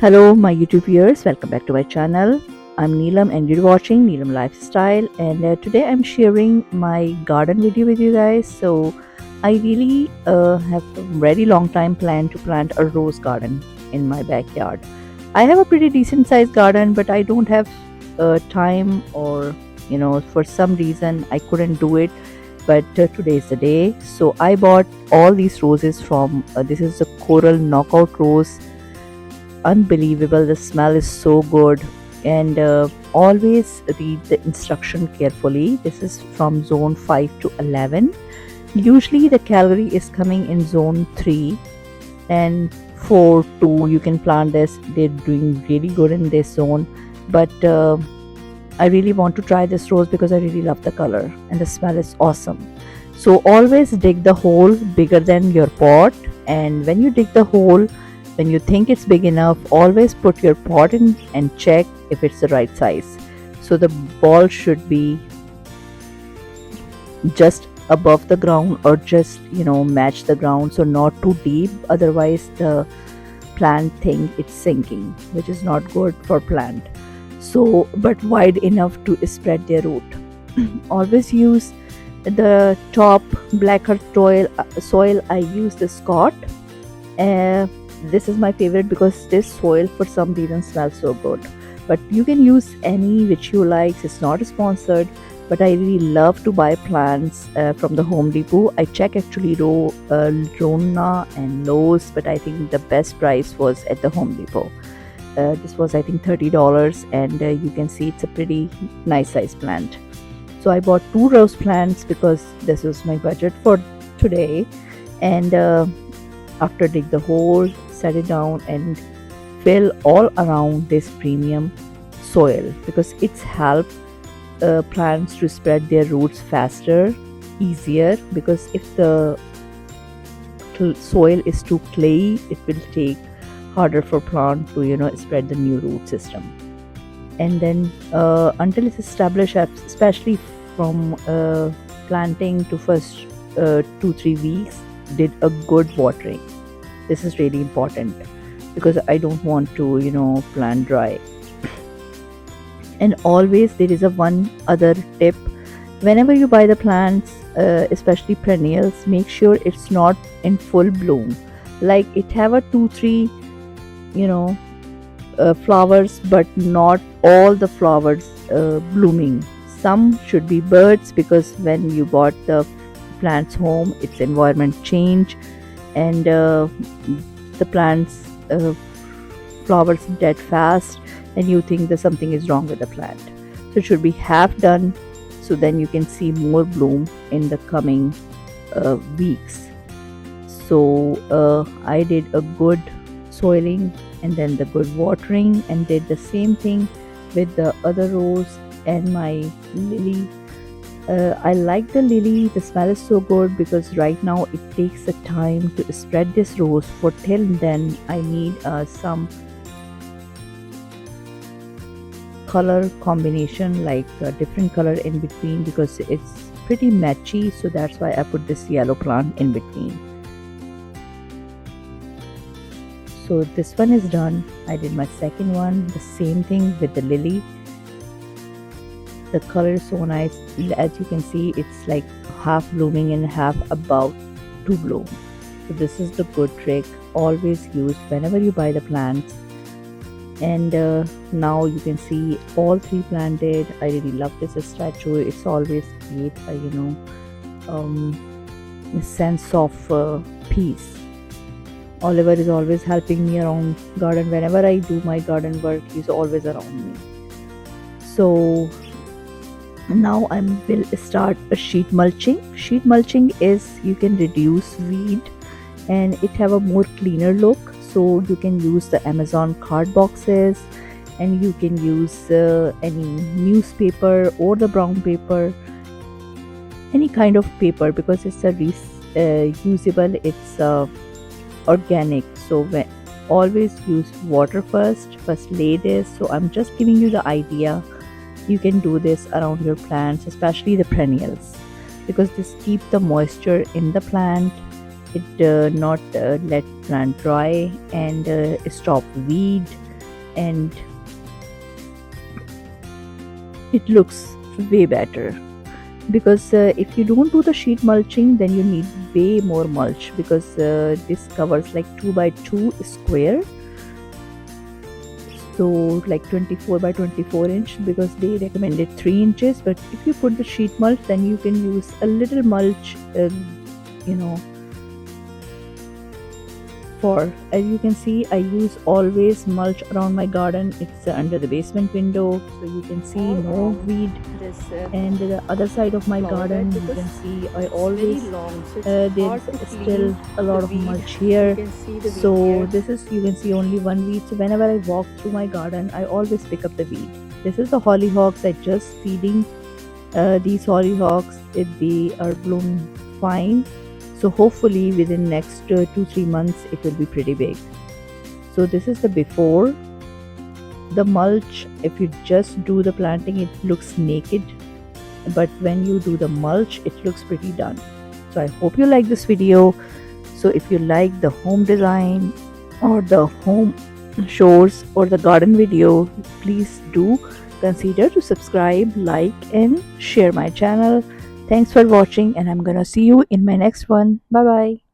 Hello, my YouTube viewers. Welcome back to my channel. I'm Neelam, and you're watching Neelam Lifestyle. And today I'm sharing my garden video with you guys. So, I really have a very long time plan to plant a rose garden in my backyard. I have a pretty decent sized garden, but I don't have time, or for some reason I couldn't do it. But today is the day. So, I bought all these roses from this is the Coral Knockout Rose. Unbelievable, the smell is so good. And always read the instruction carefully. This is from zone 5 to 11. Usually the calorie is coming in zone 3 and 4 2. You can plant this, they're doing really good in this zone. But I really want to try this rose because I really love the color and the smell is awesome. So always dig the hole bigger than your pot, and when you dig the hole, when you think it's big enough, always put your pot in and check if it's the right size. So the ball should be just above the ground, or just match the ground, so not too deep, otherwise the plant think it's sinking, which is not good for plant. So but wide enough to spread their root. Always use the top black earth soil. I use the Scott. uh, this is my favorite because this soil for some reason smells so good. But you can use any which you like. It's not sponsored, but I really love to buy plants from the Home Depot. I check actually Rona and Lowe's, but I think the best price was at the Home Depot. This was, I think, $30, and you can see it's a pretty nice size plant. So I bought 2 rose plants because this was my budget for today. And after dig the hole, set it down, and fill all around this premium soil, because it's help plants to spread their roots faster, easier. Because if the soil is too clayey, it will take harder for plant to spread the new root system. And then until it's established, especially from planting to first 2-3 weeks, did a good watering. This is really important because I don't want to plant dry. And always there is a one other tip: whenever you buy the plants, especially perennials, make sure it's not in full bloom. Like it have a 2-3 you know flowers, but not all the flowers blooming. Some should be buds, because when you bought the plants home, its environment change, and the plants flowers dead fast, and you think that something is wrong with the plant. So it should be half done, so then you can see more bloom in the coming weeks. So I did a good soiling and then the good watering, and did the same thing with the other rose and my lily. I like the lily, the smell is so good, because right now it takes a time to spread this rose. For till then I need some color combination, like a different color in between, because it's pretty matchy. So that's why I put this yellow plant in between. So this one is done. I did my second one, the same thing with the lily. The color is so nice. As you can see, it's like half blooming and half about to bloom. So this is the good trick. Always use whenever you buy the plants. And now you can see all 3 planted. I really love this statue. It's always create a sense of peace. Oliver is always helping me around garden. Whenever I do my garden work, he's always around me. So now I will start a sheet mulching. Sheet mulching is, you can reduce weed and it have a more cleaner look. So you can use the Amazon card boxes, and you can use any newspaper or the brown paper, any kind of paper, because it's a usable, it's organic. So always use water first lay this. So I'm just giving you the idea. You can do this around your plants, especially the perennials, because this keep the moisture in the plant. It not let plant dry, and stop weed. and it looks way better. Because if you don't do the sheet mulching, then you need way more mulch, because this covers like 2 by 2 square, so like 24 by 24 inch, because they recommended 3 inches. But if you put the sheet mulch, then you can use a little mulch, you know for, as you can see, I use always mulch around my garden. It's under the basement window, so you can see no weed. This And the other side of my flower garden, bed, you because can see I it's always very long, so it's hard there's to still clean a lot the of weed. mulch here. You can see the weed So here. this is, you can see only one weed. So whenever I walk through my garden, I always pick up the weed. This is the hollyhocks. I just feeding these hollyhocks. They are blooming fine. So hopefully within next 2-3 months it will be pretty big. So this is the before. The mulch, if you just do the planting, it looks naked, but when you do the mulch, it looks pretty done. So I hope you like this video. So if you like the home design or the home chores or the garden video, please do consider to subscribe, like and share my channel. Thanks for watching, and I'm gonna see you in my next one. Bye bye.